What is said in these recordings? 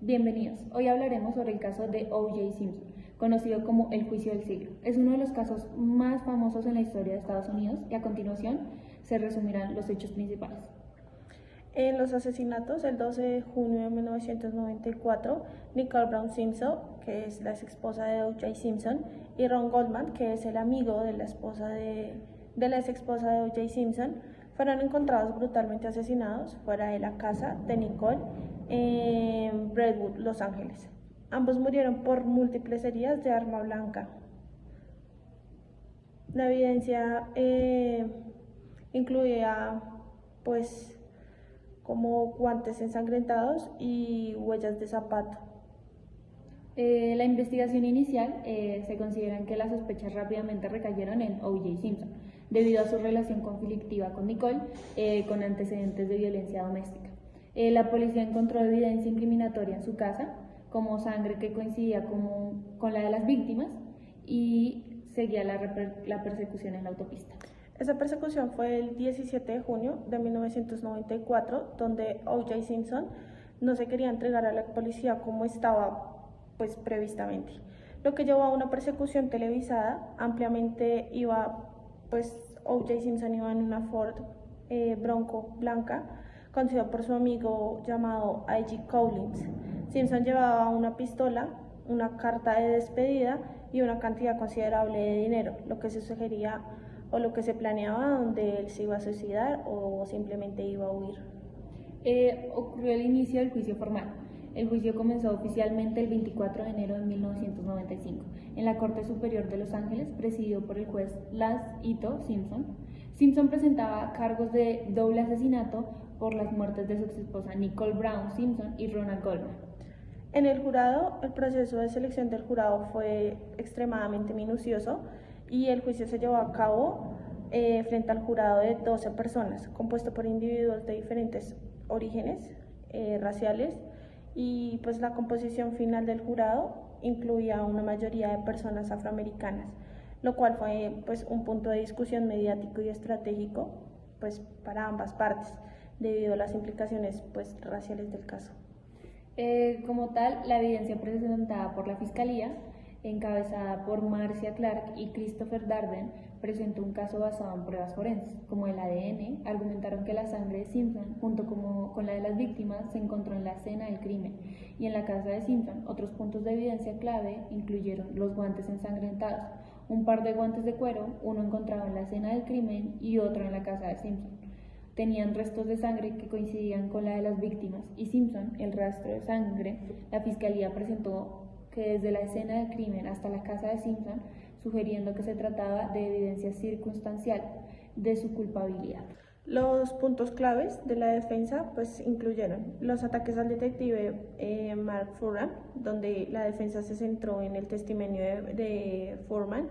Bienvenidos. Hoy hablaremos sobre el caso de O.J. Simpson, conocido como el juicio del siglo. Es uno de los casos más famosos en la historia de Estados Unidos y a continuación se resumirán los hechos principales. En los asesinatos, el 12 de junio de 1994, Nicole Brown Simpson, que es la ex esposa de O.J. Simpson, y Ron Goldman, que es el amigo de la ex esposa de O.J. Simpson, fueron encontrados brutalmente asesinados fuera de la casa de Nicole en Brentwood, Los Ángeles. Ambos murieron por múltiples heridas de arma blanca. La evidencia incluía, como guantes ensangrentados y huellas de zapato. La investigación inicial se consideran que las sospechas rápidamente recayeron en O.J. Simpson, debido a su relación conflictiva con Nicole, con antecedentes de violencia doméstica. La policía encontró evidencia incriminatoria en su casa, como sangre que coincidía con la de las víctimas, y seguía la persecución en la autopista. Esa persecución fue el 17 de junio de 1994, donde O.J. Simpson no se quería entregar a la policía como estaba previstamente, lo que llevó a una persecución televisada. Ampliamente O.J. Simpson iba en una Ford Bronco blanca, conducido por su amigo llamado I.G. Collins. Simpson llevaba una pistola, una carta de despedida y una cantidad considerable de dinero, lo que se sugería o lo que se planeaba donde él se iba a suicidar o simplemente iba a huir. Ocurrió el inicio del juicio formal. El juicio comenzó oficialmente el 24 de enero de 1995 en la Corte Superior de Los Ángeles, presidido por el juez Lance Ito Simpson. Simpson presentaba cargos de doble asesinato por las muertes de su exesposa Nicole Brown Simpson y Ronald Goldman. En el jurado, el proceso de selección del jurado fue extremadamente minucioso y el juicio se llevó a cabo frente al jurado de 12 personas, compuesto por individuos de diferentes orígenes raciales, y la composición final del jurado incluía una mayoría de personas afroamericanas, lo cual fue un punto de discusión mediático y estratégico para ambas partes, debido a las implicaciones raciales del caso. Como tal, la evidencia presentada por la Fiscalía, encabezada por Marcia Clark y Christopher Darden, presentó un caso basado en pruebas forenses, como el ADN. Argumentaron que la sangre de Simpson, junto con la de las víctimas, se encontró en la escena del crimen, y en la casa de Simpson. Otros puntos de evidencia clave incluyeron los guantes ensangrentados, un par de guantes de cuero, uno encontrado en la escena del crimen y otro en la casa de Simpson. Tenían restos de sangre que coincidían con la de las víctimas y Simpson, el rastro de sangre. La Fiscalía presentó que desde la escena del crimen hasta la casa de Simpson, sugiriendo que se trataba de evidencia circunstancial de su culpabilidad. Los puntos claves de la defensa incluyeron los ataques al detective Mark Fuhrman, donde la defensa se centró en el testimonio de Fuhrman,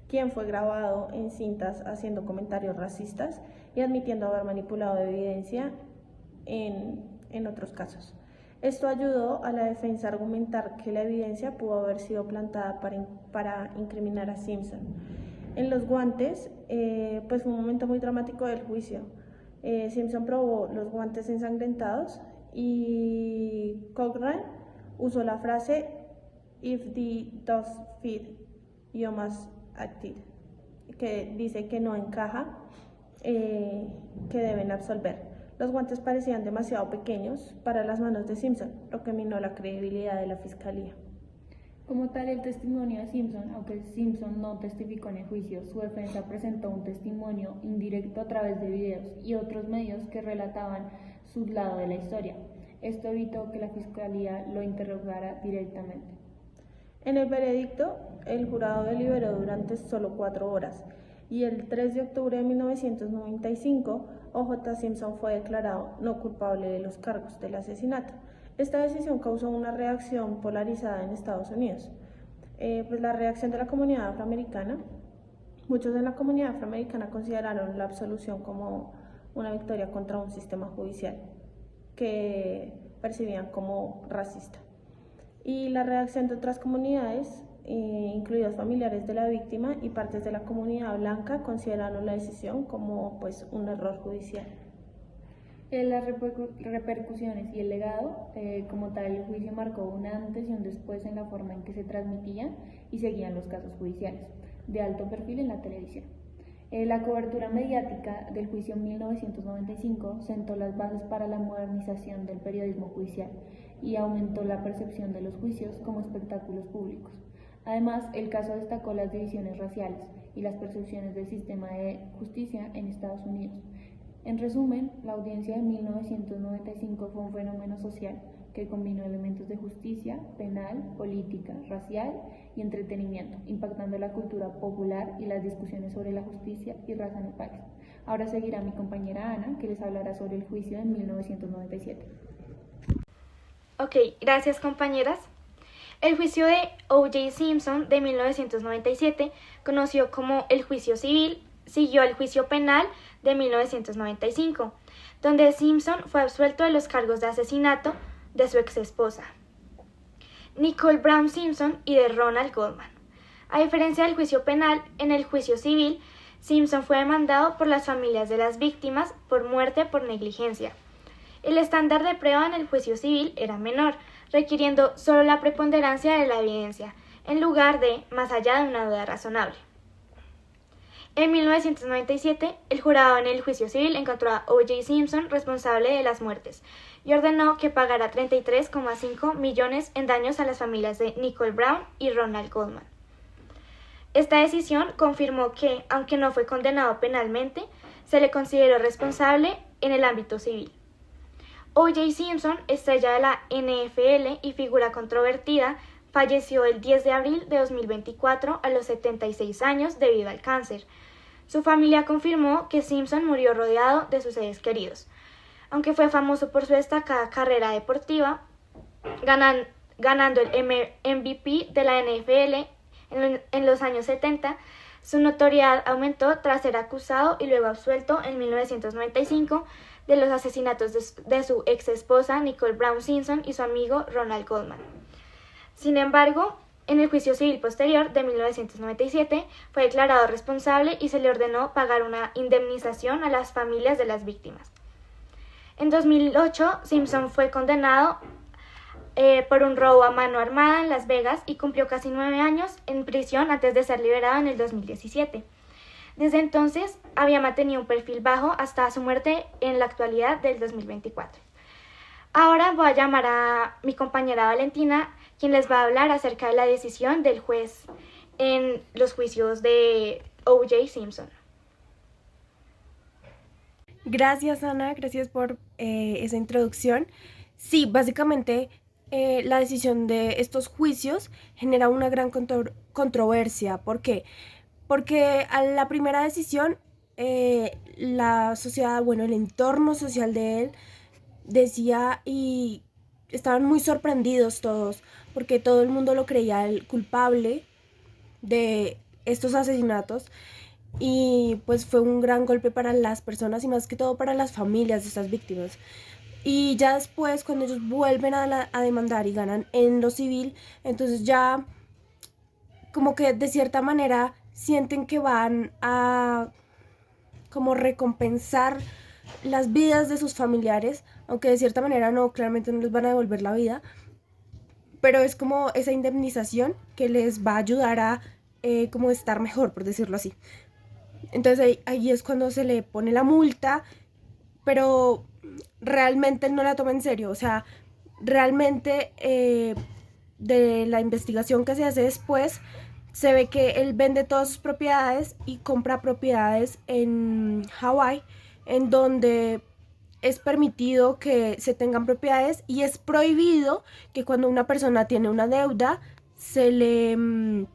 quien fue grabado en cintas haciendo comentarios racistas y admitiendo haber manipulado evidencia en otros casos. Esto ayudó a la defensa a argumentar que la evidencia pudo haber sido plantada para incriminar a Simpson. En los guantes, fue un momento muy dramático del juicio. Simpson probó los guantes ensangrentados y Cochran usó la frase "If the does fit, you must act it", que dice que no encaja, que deben absolver. Los guantes parecían demasiado pequeños para las manos de Simpson, lo que minó la credibilidad de la Fiscalía. Como tal, el testimonio de Simpson, aunque Simpson no testificó en el juicio, su defensa presentó un testimonio indirecto a través de videos y otros medios que relataban su lado de la historia. Esto evitó que la Fiscalía lo interrogara directamente. En el veredicto, el jurado deliberó durante solo 4 horas y el 3 de octubre de 1995, O.J. Simpson fue declarado no culpable de los cargos del asesinato. Esta decisión causó una reacción polarizada en Estados Unidos. La reacción de la comunidad afroamericana, muchos de la comunidad afroamericana consideraron la absolución como una victoria contra un sistema judicial que percibían como racista. Y la reacción de otras comunidades, incluidos familiares de la víctima y partes de la comunidad blanca, consideraron la decisión como un error judicial. Las repercusiones y el legado, como tal, el juicio marcó un antes y un después en la forma en que se transmitían y seguían los casos judiciales de alto perfil en la televisión. La cobertura mediática del juicio en 1995 sentó las bases para la modernización del periodismo judicial y aumentó la percepción de los juicios como espectáculos públicos. Además, el caso destacó las divisiones raciales y las percepciones del sistema de justicia en Estados Unidos. En resumen, la audiencia de 1995 fue un fenómeno social que combinó elementos de justicia, penal, política, racial y entretenimiento, impactando la cultura popular y las discusiones sobre la justicia y raza en el país. Ahora seguirá mi compañera Ana, que les hablará sobre el juicio de 1997. Ok, gracias compañeras. El juicio de O.J. Simpson de 1997, conocido como el juicio civil, siguió al juicio penal de 1995, donde Simpson fue absuelto de los cargos de asesinato de su exesposa, Nicole Brown Simpson, y de Ronald Goldman. A diferencia del juicio penal, en el juicio civil, Simpson fue demandado por las familias de las víctimas por muerte por negligencia. El estándar de prueba en el juicio civil era menor, requiriendo solo la preponderancia de la evidencia, en lugar de más allá de una duda razonable. En 1997, el jurado en el juicio civil encontró a O.J. Simpson responsable de las muertes y ordenó que pagara 33,5 millones en daños a las familias de Nicole Brown y Ronald Goldman. Esta decisión confirmó que, aunque no fue condenado penalmente, se le consideró responsable en el ámbito civil. O.J. Simpson, estrella de la NFL y figura controvertida, falleció el 10 de abril de 2024 a los 76 años debido al cáncer. Su familia confirmó que Simpson murió rodeado de sus seres queridos. Aunque fue famoso por su destacada carrera deportiva, ganando el MVP de la NFL en los años 70, su notoriedad aumentó tras ser acusado y luego absuelto en 1995 de los asesinatos de su ex esposa Nicole Brown Simpson y su amigo Ronald Goldman. Sin embargo, en el juicio civil posterior de 1997 fue declarado responsable y se le ordenó pagar una indemnización a las familias de las víctimas. En 2008, Simpson fue condenado por un robo a mano armada en Las Vegas y cumplió casi 9 años en prisión antes de ser liberado en el 2017. Desde entonces había mantenido un perfil bajo hasta su muerte en la actualidad del 2024. Ahora voy a llamar a mi compañera Valentina, quien les va a hablar acerca de la decisión del juez en los juicios de O.J. Simpson. Gracias, Ana, gracias por esa introducción. Sí, básicamente la decisión de estos juicios genera una gran controversia. ¿Por qué? Porque a la primera decisión, la sociedad, bueno, el entorno social de él decía, y estaban muy sorprendidos todos, porque todo el mundo lo creía el culpable de estos asesinatos, y pues fue un gran golpe para las personas y más que todo para las familias de estas víctimas. Y ya después, cuando ellos vuelven a demandar y ganan en lo civil, entonces ya como que de cierta manera sienten que van a como recompensar las vidas de sus familiares, aunque de cierta manera no, claramente no les van a devolver la vida, pero es como esa indemnización que les va a ayudar a como estar mejor, por decirlo así. Entonces ahí es cuando se le pone la multa, pero realmente no la toma en serio. O sea, realmente de la investigación que se hace después, se ve que él vende todas sus propiedades y compra propiedades en Hawái, en donde es permitido que se tengan propiedades y es prohibido que cuando una persona tiene una deuda se le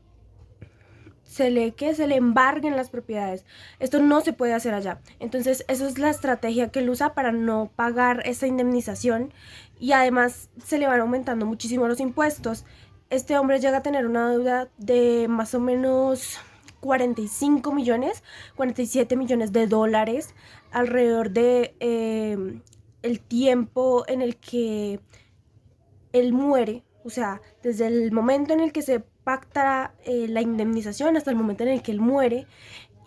embarguen las propiedades. Esto no se puede hacer allá. Entonces, eso es la estrategia que él usa para no pagar esa indemnización, y además se le van aumentando muchísimo los impuestos. Este hombre llega a tener una deuda de más o menos 45 millones, 47 millones de dólares alrededor de el tiempo en el que él muere. O sea, desde el momento en el que se pacta la indemnización hasta el momento en el que él muere.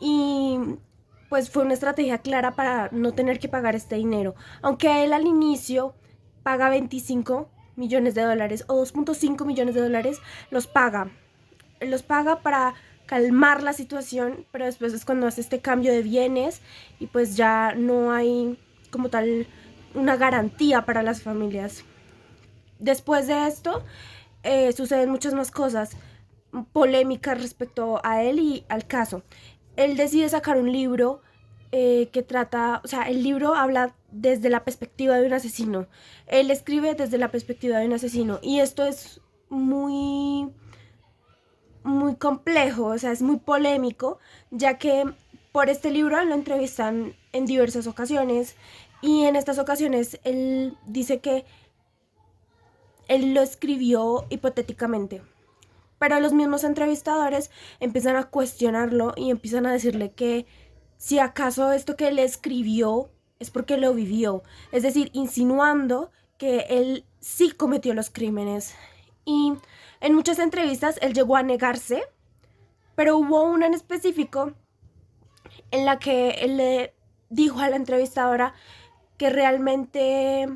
Y pues fue una estrategia clara para no tener que pagar este dinero. Aunque él al inicio paga 25 millones de dólares o 2.5 millones de dólares, los paga para calmar la situación, pero después es cuando hace este cambio de bienes y pues ya no hay como tal una garantía para las familias. Después de esto suceden muchas más cosas polémicas respecto a él y al caso. Él decide sacar un libro que trata, o sea, el libro habla desde la perspectiva de un asesino. Él escribe desde la perspectiva de un asesino y esto es muy complejo, o sea, es muy polémico, ya que por este libro lo entrevistan en diversas ocasiones y en estas ocasiones él dice que él lo escribió hipotéticamente. Pero los mismos entrevistadores empiezan a cuestionarlo y empiezan a decirle que si acaso esto que él escribió es porque lo vivió, es decir, insinuando que él sí cometió los crímenes. Y en muchas entrevistas él llegó a negarse, pero hubo una en específico en la que él le dijo a la entrevistadora que realmente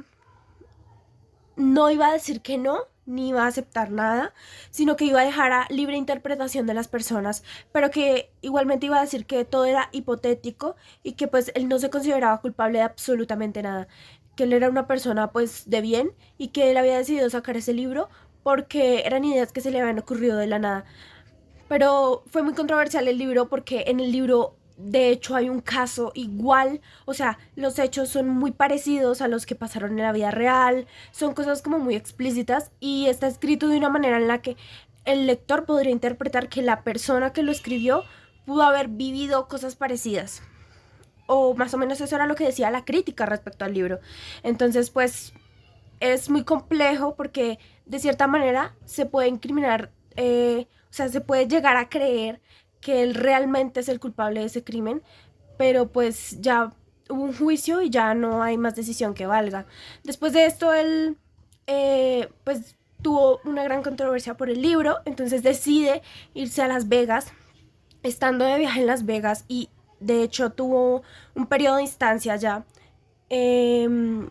no iba a decir que no, ni iba a aceptar nada, sino que iba a dejar a libre interpretación de las personas, pero que igualmente iba a decir que todo era hipotético y que pues él no se consideraba culpable de absolutamente nada, que él era una persona pues de bien y que él había decidido sacar ese libro porque eran ideas que se le habían ocurrido de la nada. Pero fue muy controversial el libro porque en el libro de hecho hay un caso igual, o sea, los hechos son muy parecidos a los que pasaron en la vida real, son cosas como muy explícitas y está escrito de una manera en la que el lector podría interpretar que la persona que lo escribió pudo haber vivido cosas parecidas. O más o menos eso era lo que decía la crítica respecto al libro. Entonces, pues, es muy complejo porque de cierta manera se puede incriminar, o sea, se puede llegar a creer que él realmente es el culpable de ese crimen, pero pues ya hubo un juicio y ya no hay más decisión que valga. Después de esto, él pues tuvo una gran controversia por el libro, entonces decide irse a Las Vegas, estando de viaje en Las Vegas y de hecho tuvo un periodo de instancia ya. En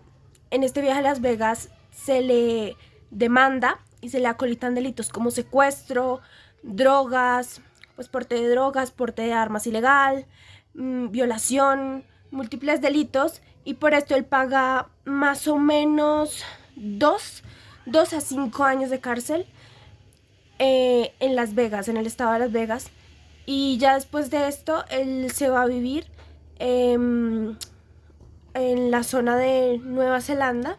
este viaje a Las Vegas se le demanda y se le acolitan delitos como secuestro, drogas, pues porte de drogas, porte de armas ilegal, violación, múltiples delitos y por esto él paga más o menos 2 a 5 años de cárcel en Las Vegas, en el estado de Las Vegas. Y ya después de esto, él se va a vivir en la zona de Nueva Zelanda.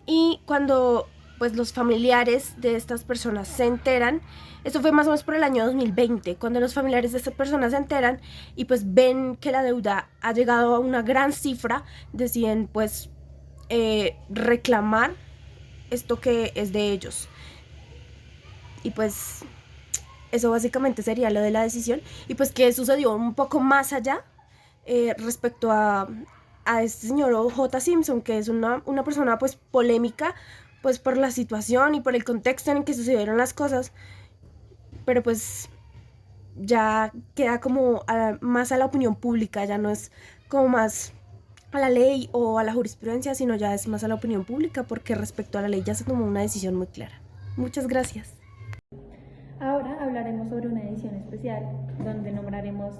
Y cuando pues los familiares de estas personas se enteran, esto fue más o menos por el año 2020, cuando los familiares de estas personas se enteran y pues ven que la deuda ha llegado a una gran cifra, deciden pues reclamar esto que es de ellos. Y pues eso básicamente sería lo de la decisión. Y pues que sucedió un poco más allá respecto a este señor O.J. Simpson, que es una persona pues polémica pues por la situación y por el contexto en el que sucedieron las cosas. Pero pues ya queda como más a la opinión pública, ya no es como más a la ley o a la jurisprudencia, sino ya es más a la opinión pública porque respecto a la ley ya se tomó una decisión muy clara. Muchas gracias. Ahora hablaremos sobre una edición especial donde nombraremos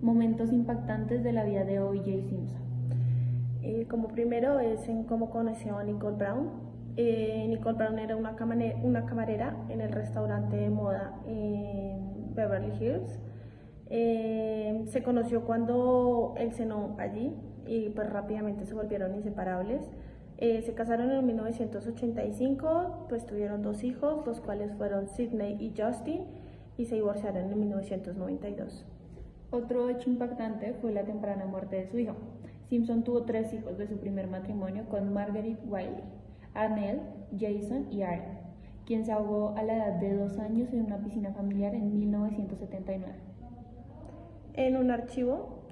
momentos impactantes de la vida de O.J. Simpson. Como primero es en cómo conoció a Nicole Brown. Nicole Brown era una camarera en el restaurante de moda en Beverly Hills. Se conoció cuando él cenó allí y pues rápidamente se volvieron inseparables. Se casaron en 1985, pues tuvieron 2 hijos, los cuales fueron Sydney y Justin, y se divorciaron en 1992. Otro hecho impactante fue la temprana muerte de su hijo. Simpson tuvo 3 hijos de su primer matrimonio con Marguerite Wiley, Arnell, Jason y Aaron, quien se ahogó a la edad de 2 años en una piscina familiar en 1979. En un archivo,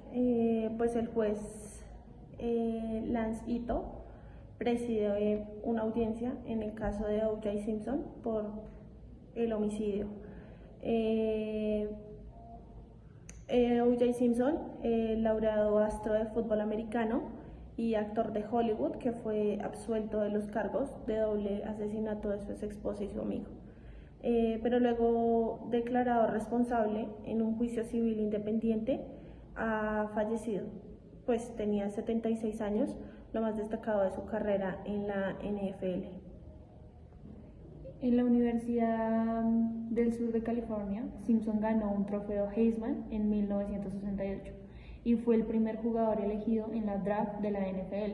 pues el juez Lance Ito preside una audiencia en el caso de O.J. Simpson por el homicidio. O.J. Simpson, laureado astro de fútbol americano y actor de Hollywood, que fue absuelto de los cargos de doble asesinato de su ex esposa y su amigo, pero luego declarado responsable en un juicio civil independiente, ha fallecido, pues tenía 76 años, lo más destacado de su carrera en la NFL. En la Universidad del Sur de California, Simpson ganó un trofeo Heisman en 1968 y fue el primer jugador elegido en la draft de la NFL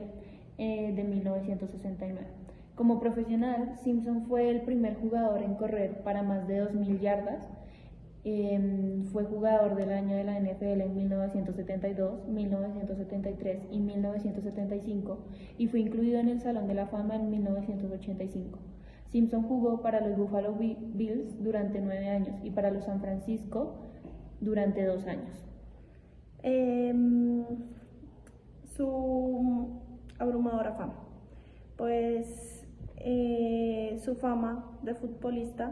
de 1969. Como profesional, Simpson fue el primer jugador en correr para más de 2.000 yardas. Fue jugador del año de la NFL en 1972, 1973 y 1975 y fue incluido en el Salón de la Fama en 1985. Simpson jugó para los Buffalo Bills durante 9 años y para los San Francisco durante 2 años. Su abrumadora fama. Pues su fama de futbolista,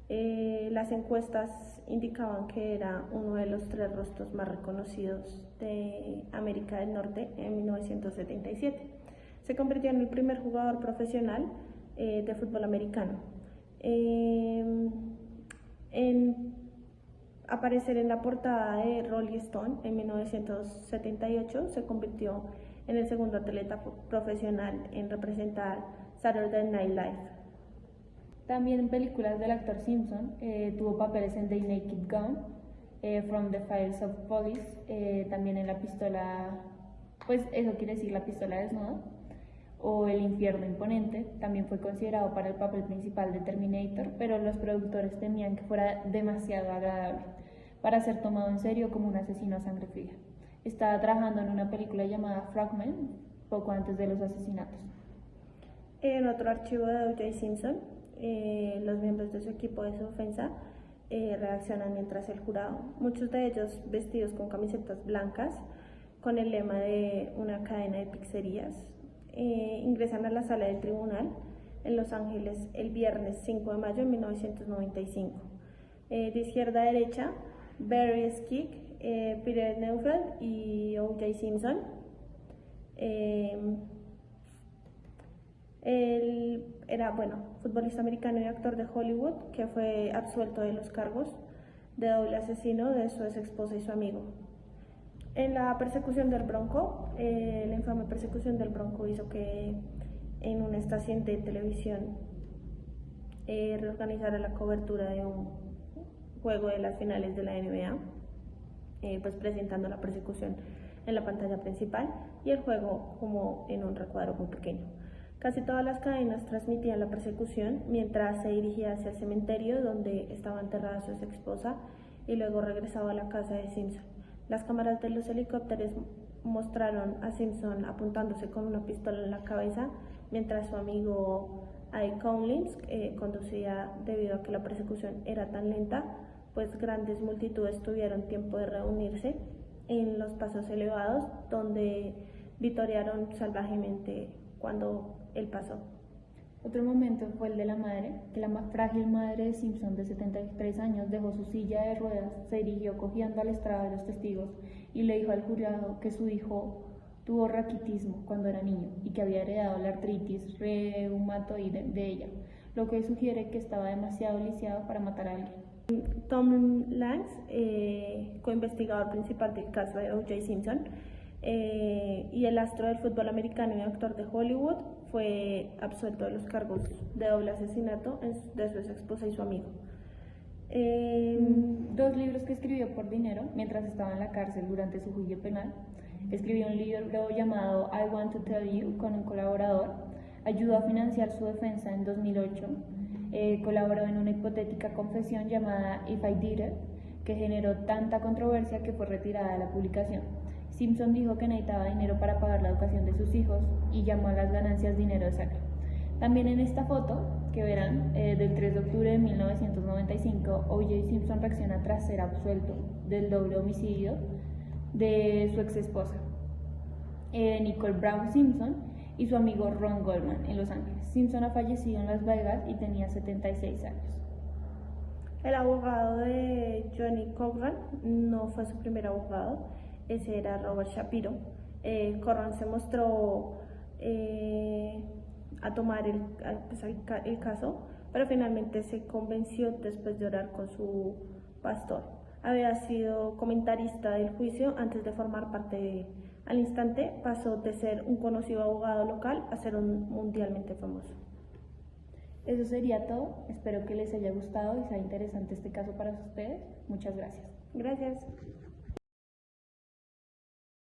las encuestas indicaban que era uno de los 3 rostros más reconocidos de América del Norte en 1977. Se convirtió en el primer jugador profesional de fútbol americano en aparecer en la portada de Rolling Stone en 1978. Se convirtió en el segundo atleta profesional en representar Saturday Night Live. También en películas del actor Simpson tuvo papeles en The Naked Gun, From the Files of Police, también en La Pistola, pues eso quiere decir La Pistola Desnuda, o El Infierno Imponente. También fue considerado para el papel principal de Terminator, pero los productores temían que fuera demasiado agradable para ser tomado en serio como un asesino a sangre fría. Estaba trabajando en una película llamada Fragment poco antes de los asesinatos. En otro archivo de O.J. Simpson, los miembros de su equipo de defensa reaccionan mientras el jurado, muchos de ellos vestidos con camisetas blancas con el lema de una cadena de pizzerías, ingresan a la sala del tribunal en Los Ángeles el viernes 5 de mayo de 1995. De izquierda a derecha, Barry Skick, Peter Neufeld y O.J. Simpson. Él era, futbolista americano y actor de Hollywood, que fue absuelto de los cargos de doble asesino de su ex esposa y su amigo. En la persecución del Bronco, la infame persecución del Bronco hizo que en una estación de televisión reorganizara la cobertura de un juego de las finales de la NBA, pues presentando la persecución en la pantalla principal y el juego como en un recuadro muy pequeño. Casi todas las cadenas transmitían la persecución mientras se dirigía hacia el cementerio donde estaba enterrada su ex esposa y luego regresaba a la casa de Simpson. Las cámaras de los helicópteros mostraron a Simpson apuntándose con una pistola en la cabeza mientras su amigo Ike Collins conducía. Debido a que la persecución era tan lenta, pues grandes multitudes tuvieron tiempo de reunirse en los pasos elevados donde vitorearon salvajemente cuando él pasó. Otro momento fue el de la madre, que la más frágil madre de Simpson de 73 años dejó su silla de ruedas, se dirigió cojeando al estrado de los testigos y le dijo al jurado que su hijo tuvo raquitismo cuando era niño y que había heredado la artritis reumatoide de ella, lo que sugiere que estaba demasiado lisiado para matar a alguien. Tom Lange, coinvestigador principal del caso de O.J. Simpson, y el astro del fútbol americano y actor de Hollywood, fue absuelto de los cargos de doble asesinato de su ex esposa y su amigo. 2 libros que escribió por dinero mientras estaba en la cárcel durante su juicio penal. Escribió un libro llamado I Want to Tell You con un colaborador. Ayudó a financiar su defensa en 2008. Colaboró en una hipotética confesión llamada If I Did It, que generó tanta controversia que fue retirada de la publicación. Simpson dijo que necesitaba dinero para pagar la educación de sus hijos y llamó a las ganancias dinero de sangre. También en esta foto que verán del 3 de octubre de 1995, O.J. Simpson reacciona tras ser absuelto del doble homicidio de su ex esposa, Nicole Brown Simpson, y su amigo Ron Goldman en Los Ángeles. Simpson ha fallecido en Las Vegas y tenía 76 años. El abogado de Johnny Cochran no fue su primer abogado, ese era Robert Shapiro. Cochran se mostró a tomar el caso, pero finalmente se convenció después de orar con su pastor. Había sido comentarista del juicio antes de formar parte de él. Al instante pasó de ser un conocido abogado local a ser un mundialmente famoso. Eso sería todo. Espero que les haya gustado y sea interesante este caso para ustedes. Muchas gracias. Gracias.